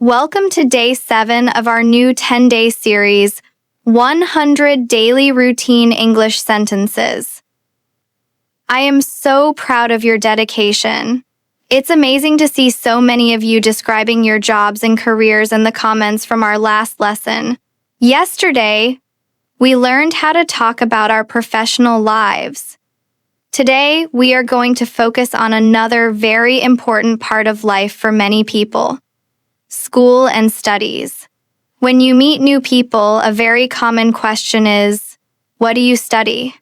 Welcome to day 7 of our new 10-day series, 100 Daily Routine English Sentences. I am so proud of your dedication. It's amazing to see so many of you describing your jobs and careers in the comments from our last lesson. Yesterday, we learned how to talk about our professional lives. Today, we are going to focus on another very important part of life for many people: school and studies. When you meet new people, a very common question is, what do you study?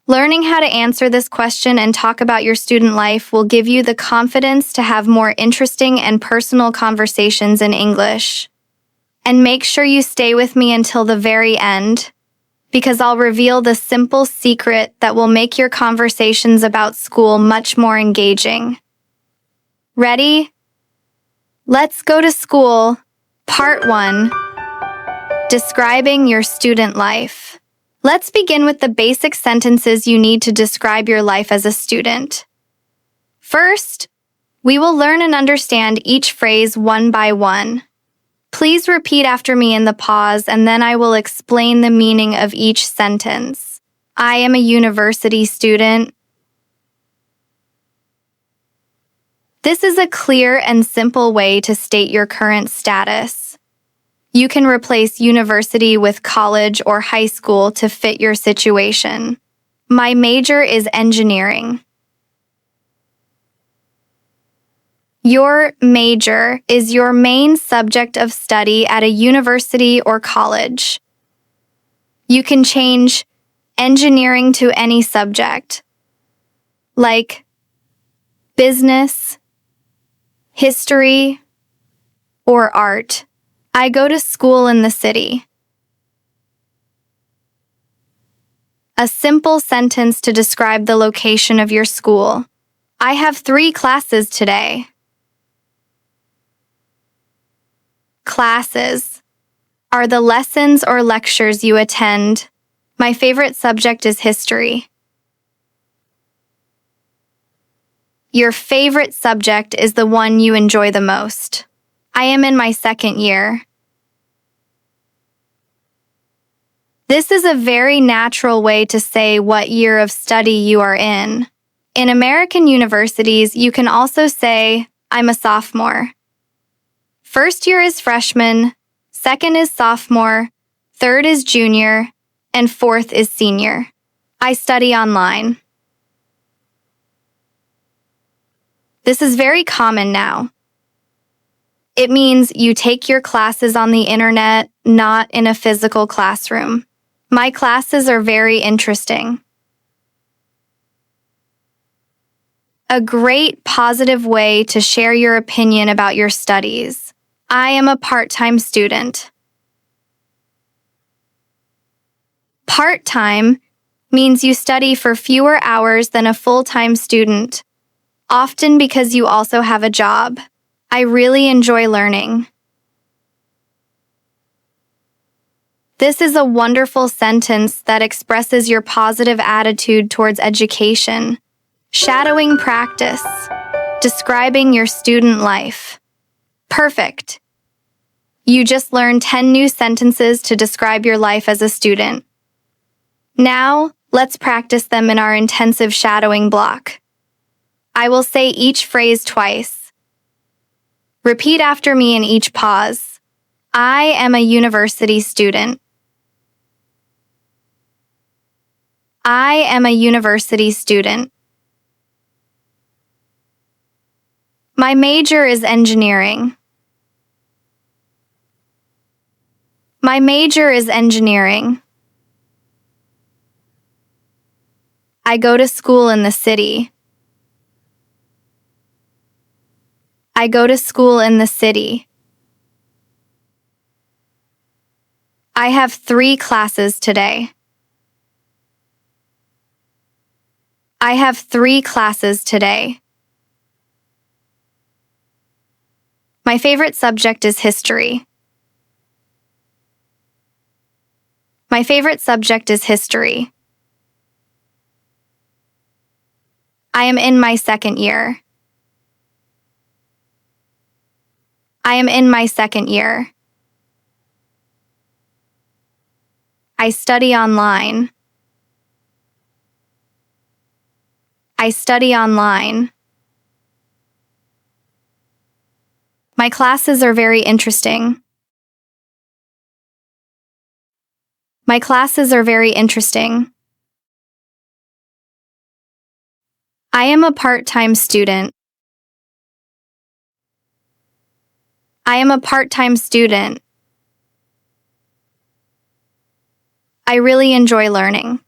Learning how to answer this question and talk about your student life will give you the confidence to have more interesting and personal conversations in English. And make sure you stay with me until the very end, because I'll reveal the simple secret that will make your conversations about school much more engaging. Ready? Let's go to school. Part 1. Describing your student life. Let's begin with the basic sentences you need to describe your life as a student. First, we will learn and understand each phrase one by one. Please repeat after me in the pause, and then I will explain the meaning of each sentence. I am a university student. This is a clear and simple way to state your current status. You can replace university with college or high school to fit your situation. My major is engineering. Your major is your main subject of study at a university or college. You can change engineering to any subject, like business, history, or art. I go to school in the city. A simple sentence to describe the location of your school. I have 3 classes today. Classes are the lessons or lectures you attend. My favorite subject is history. Your favorite subject is the one you enjoy the most. I am in my 2nd year. This is a very natural way to say what year of study you are in. In American universities, you can also say, I'm a sophomore. 1st year is freshman, 2nd is sophomore, 3rd is junior, and 4th is senior. I study online. This is very common now. It means you take your classes on the internet, not in a physical classroom. My classes are very interesting. A great positive way to share your opinion about your studies. I am a part-time student. Part-time means you study for fewer hours than a full-time student, often because you also have a job. I really enjoy learning. This is a wonderful sentence that expresses your positive attitude towards education. Shadowing practice. Describing your student life. Perfect. You just learned 10 new sentences to describe your life as a student. Now, let's practice them in our intensive shadowing block. I will say each phrase twice. Repeat after me in each pause. I am a university student. I am a university student. My major is engineering. My major is engineering. I go to school in the city. I go to school in the city. I have 3 classes today. I have 3 classes today. My favorite subject is history. My favorite subject is history. I am in my 2nd year. I am in my second year. I study online. I study online. My classes are very interesting. My classes are very interesting. I am a part-time student. I am a part-time student. I really enjoy learning.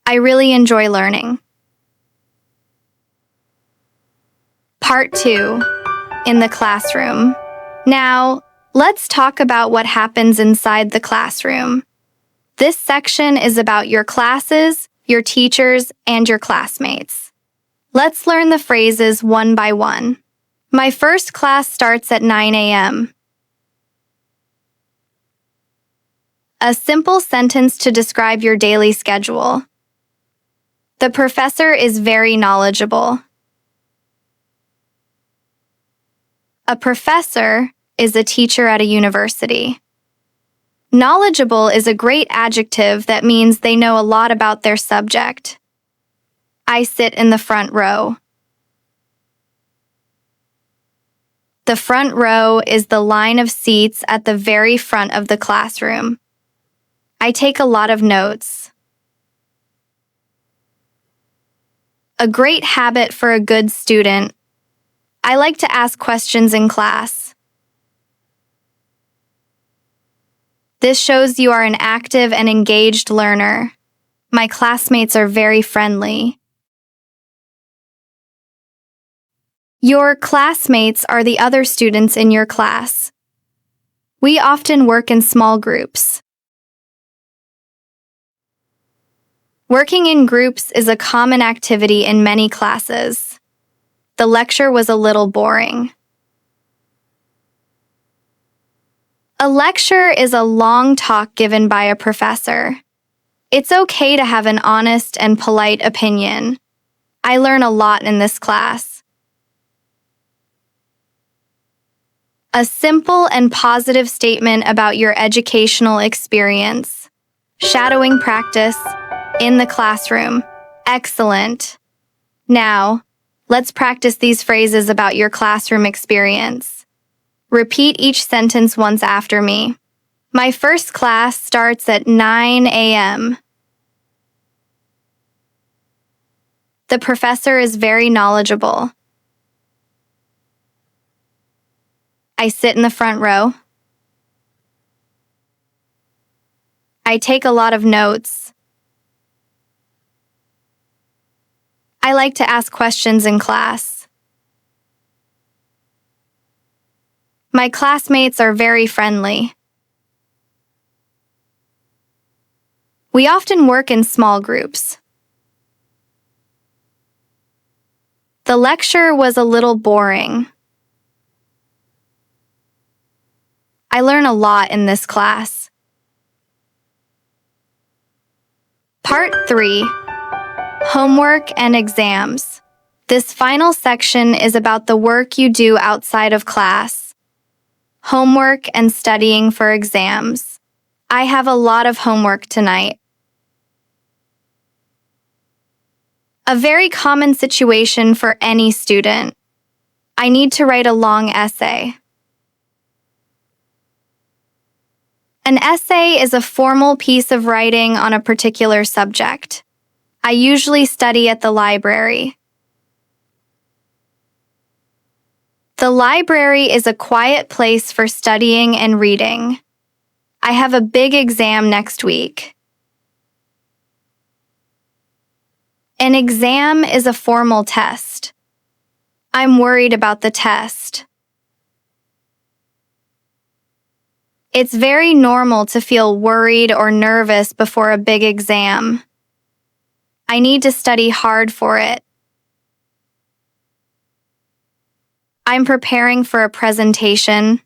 I really enjoy learning. Part 2. In the classroom. Now, let's talk about what happens inside the classroom. This section is about your classes, your teachers, and your classmates. Let's learn the phrases one by one. My first class starts at 9 a.m. A simple sentence to describe your daily schedule. The professor is very knowledgeable. A professor is a teacher at a university. Knowledgeable is a great adjective that means they know a lot about their subject. I sit in the front row. The front row is the line of seats at the very front of the classroom. I take a lot of notes. A great habit for a good student. I like to ask questions in class. This shows you are an active and engaged learner. My classmates are very friendly. Your classmates are the other students in your class. We often work in small groups. Working in groups is a common activity in many classes. The lecture was a little boring. A lecture is a long talk given by a professor. It's okay to have an honest and polite opinion. I learn a lot in this class. A simple and positive statement about your educational experience. Shadowing practice. In the classroom. Excellent. Now, let's practice these phrases about your classroom experience. Repeat each sentence once after me. My first class starts at 9 a.m. The professor is very knowledgeable. I sit in the front row. I take a lot of notes. I like to ask questions in class. My classmates are very friendly. We often work in small groups. The lecture was a little boring. I learn a lot in this class. Part 3. Homework and exams. This final section is about the work you do outside of class. Homework and studying for exams. I have a lot of homework tonight. A very common situation for any student. I need to write a long essay. An essay is a formal piece of writing on a particular subject. I usually study at the library. The library is a quiet place for studying and reading. I have a big exam next week. An exam is a formal test. I'm worried about the test. It's very normal to feel worried or nervous before a big exam. I need to study hard for it. I'm preparing for a presentation.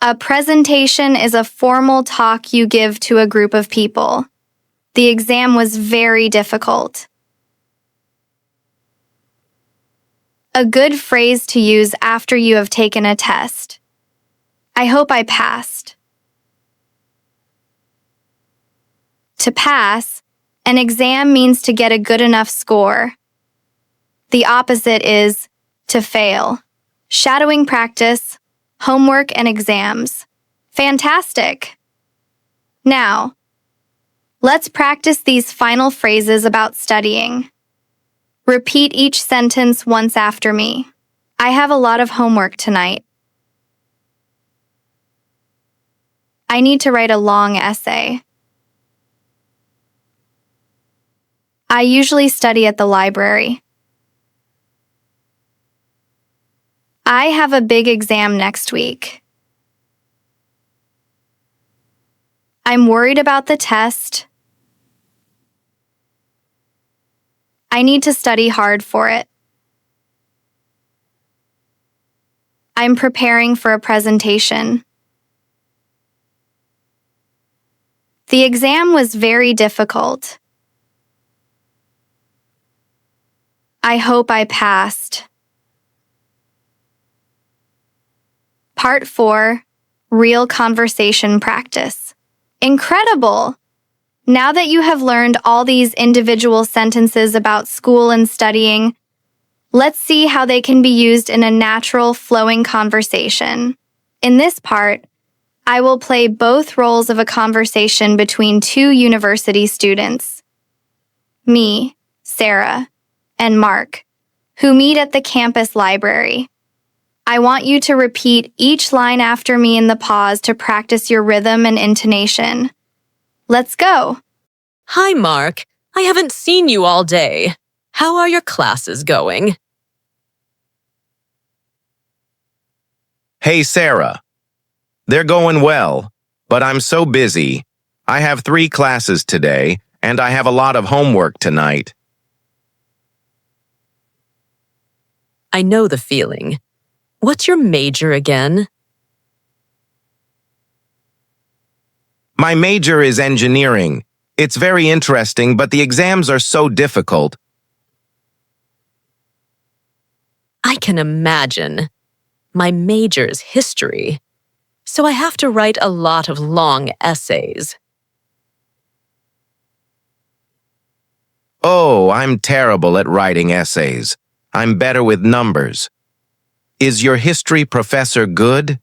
A presentation is a formal talk you give to a group of people. The exam was very difficult. A good phrase to use after you have taken a test. I hope I passed. To pass, an exam means to get a good enough score. The opposite is to fail. Shadowing practice, homework, and exams. Fantastic! Now, let's practice these final phrases about studying. Repeat each sentence once after me. I have a lot of homework tonight. I need to write a long essay. I usually study at the library. I have a big exam next week. I'm worried about the test. I need to study hard for it. I'm preparing for a presentation. The exam was very difficult. I hope I passed. Part 4, Real Conversation Practice. Incredible! Now that you have learned all these individual sentences about school and studying, let's see how they can be used in a natural, flowing conversation. In this part, I will play both roles of a conversation between two university students. Me, Sarah, and Mark, who meet at the campus library. I want you to repeat each line after me in the pause to practice your rhythm and intonation. Let's go. Hi, Mark. I haven't seen you all day. How are your classes going? Hey, Sarah. They're going well, but I'm so busy. I have 3 classes today, and I have a lot of homework tonight. I know the feeling. What's your major again? My major is engineering. It's very interesting, but the exams are so difficult. I can imagine. My major's history, so I have to write a lot of long essays. Oh, I'm terrible at writing essays. I'm better with numbers. Is your history professor good?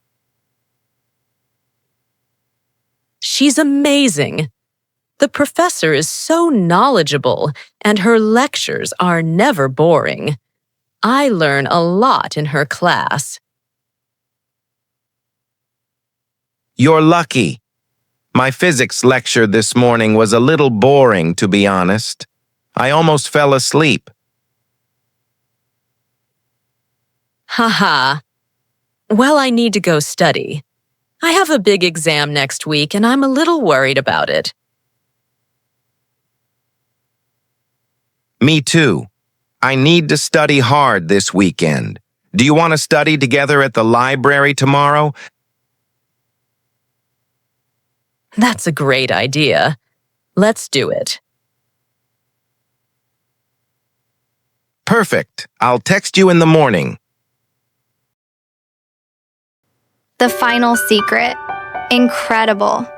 She's amazing. The professor is so knowledgeable, and her lectures are never boring. I learn a lot in her class. You're lucky. My physics lecture this morning was a little boring, to be honest. I almost fell asleep. Haha. Well, I need to go study. I have a big exam next week, and I'm a little worried about it. Me too. I need to study hard this weekend. Do you want to study together at the library tomorrow? That's a great idea. Let's do it. Perfect. I'll text you in the morning. The final secret. Incredible.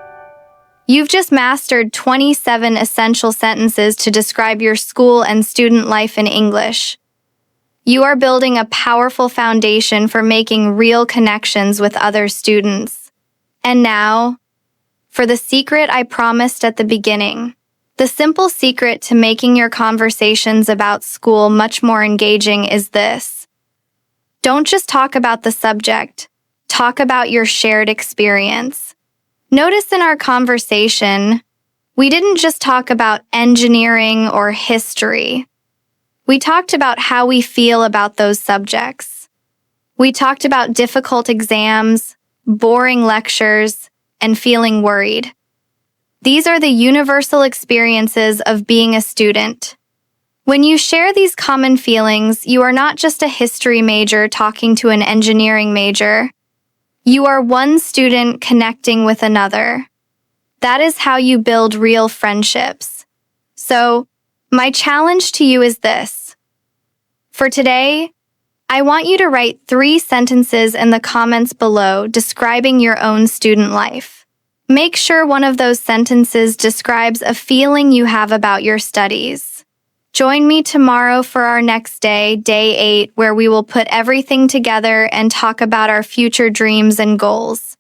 You've just mastered 27 essential sentences to describe your school and student life in English. You are building a powerful foundation for making real connections with other students. And now, for the secret I promised at the beginning. The simple secret to making your conversations about school much more engaging is this. Don't just talk about the subject. Talk about your shared experience. Notice in our conversation, we didn't just talk about engineering or history. We talked about how we feel about those subjects. We talked about difficult exams, boring lectures, and feeling worried. These are the universal experiences of being a student. When you share these common feelings, you are not just a history major talking to an engineering major. You are one student connecting with another. That is how you build real friendships. So, my challenge to you is this. For today, I want you to write 3 sentences in the comments below describing your own student life. Make sure one of those sentences describes a feeling you have about your studies. Join me tomorrow for our next day, Day 8, where we will put everything together and talk about our future dreams and goals.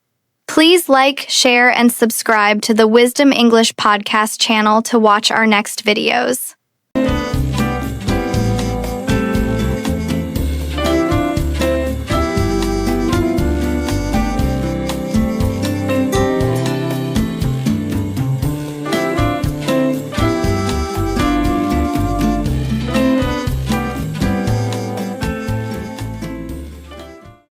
Please like, share, and subscribe to the Wisdom English podcast channel to watch our next videos.